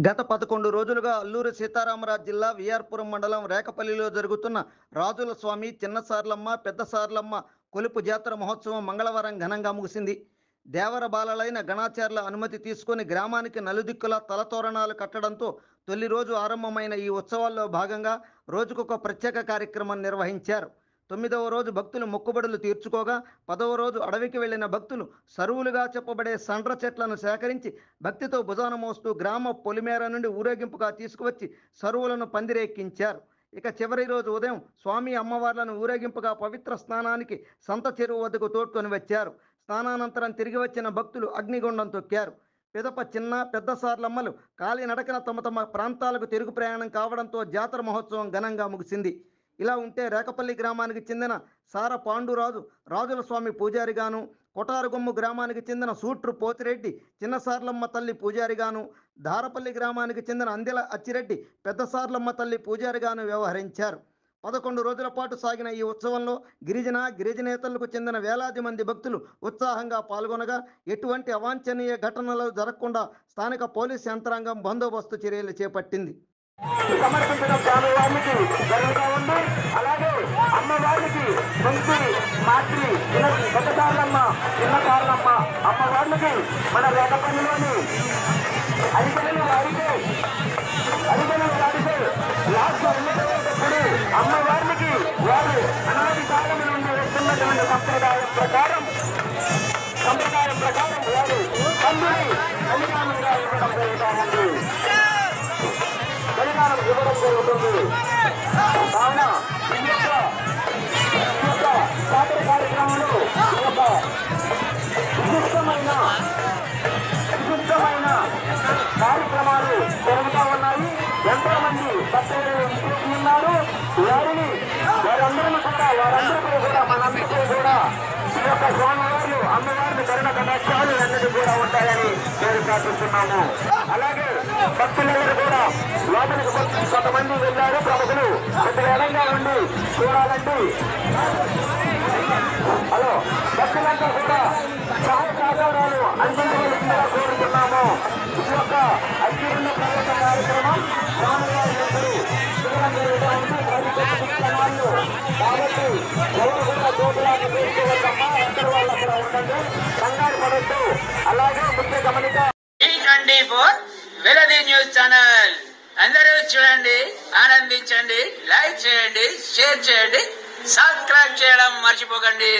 గత 11 రోజులుగా అల్లూరి సీతారామరాజు జిల్లా విఆర్పురం మండలం రేకపల్లిలో జరుగుతున్న రాజుల స్వామి చిన్న సార్లమ్మ పెద్ద సార్లమ్మ కొలుపు జాతర మహోత్సవం మంగళవారం ఘనంగా ముగిసింది. దేవర బాలలైన గణాచార్యుల అనుమతి తీసుకొని గ్రామానికి నలుదిక్కులా తలతోరణాలు కట్టడంతో తొలి రోజు ఆరంభమైన ఈ ఉత్సవాల్లో భాగంగా రోజుకొక ప్రత్యేక కార్యక్రమం నిర్వహించారు. 9వ రోజు భక్తులు మొక్కుబడులు తీర్చుకోగా 10వ రోజు అడవికి వెళ్లిన భక్తులు సరువులుగా చెప్పబడే సండ్ర చెట్లను సేకరించి భక్తితో భుజాన మోస్తూ గ్రామ పొలిమేర నుండి ఊరేగింపుగా తీసుకువచ్చి సరువులను పందిరెక్కించారు. ఇక చివరి రోజు ఉదయం స్వామి అమ్మవార్లను ఊరేగింపుగా పవిత్ర స్నానానికి సంత చెరువు వద్దకు తోడ్కొని వచ్చారు. స్నానానంతరం తిరిగి వచ్చిన భక్తులు అగ్నిగుండం తొక్కారు. పిదప చిన్న పెద్ద సార్లమ్మలు కాలినడకన తమ తమ ప్రాంతాలకు తిరుగు ప్రయాణం కావడంతో జాతర మహోత్సవం ఘనంగా ముగిసింది. ఇలా ఉంటే రేకపల్లి గ్రామానికి చెందిన సార పాండురాజు రాజుల స్వామి పూజారిగాను, కొటారుగుమ్ము గ్రామానికి చెందిన సూట్రు పోతిరెడ్డి చిన్న సార్లమ్మ తల్లి పూజారిగాను, దారపల్లి గ్రామానికి చెందిన అందెల అచ్చిరెడ్డి పెద్ద సార్లమ్మ తల్లి పూజారిగాను వ్యవహరించారు. 11 రోజుల పాటు సాగిన ఈ ఉత్సవంలో గిరిజనేతలకు చెందిన వేలాది మంది భక్తులు ఉత్సాహంగా పాల్గొనగా ఎటువంటి అవాంఛనీయ ఘటనలు జరగకుండా స్థానిక పోలీస్ యంత్రాంగం బందోబస్తు చర్యలు చేపట్టింది. సమర్పించడం స్వామివారికి జరుగుతూ ఉంది. అలాగే అమ్మవారికి మంచి మాత్రి పెద్ద సార్లమ్మ చిన్న సార్లమ్మ అమ్మవారికి మన రేకపల్లిలోని అడిగలు వాడితే లాస్ట్ వెళ్ళేటప్పుడు అమ్మవారికి వారు అనాది కాలం నుండి వస్తున్నటువంటి సంప్రదాయం ప్రకారం వారు తండ్రి బలిదానంగా ఇవ్వడం జరుగుతూ ఉంది. బలిదానం ఇవ్వడం జరుగుతుంది. కావున ఈ యొక్క జాతర కార్యక్రమంలో ఈ యొక్క విశిష్టమైన కార్యక్రమాలు జరుగుతూ ఉన్నాయి. ఎంతో మంది భక్తులు ఉన్నారు. వారందరికీ కూడా మనందరికీ కూడా ఈ యొక్క స్వామివారు అమ్మవారిని కరుణ కటాక్షాలు అన్నిటి కూడా ఉంటాయని నేను ప్రార్థిస్తున్నాము. అలాగే భక్తులందరూ కూడా లోపలికి కొంతమంది వెళ్ళారు. ప్రముఖులు కొద్దిగా ఎడంగా ఉండి చూడాలండి. హలో, భక్తులంతా కూడా సహాయ సహకారాలు అందించవలసిందిగా కోరుతున్నాము. ఈ యొక్క అత్యున్న ప్రవేశ కార్యక్రమం స్వామివారి కాబట్టి ఎవరు కూడా చోటులాగా తీసుకోవద్దమ్మా. అందరూ వాళ్ళు అక్కడ ఉండండి, కంగారు పడద్దు. అలాగే ముఖ్య గమనిక వెలది న్యూస్ ఛానల్ అందరూ చూడండి, ఆనందించండి, లైక్ చేయండి, షేర్ చేయండి, సబ్స్క్రైబ్ చేయడం మర్చిపోకండి.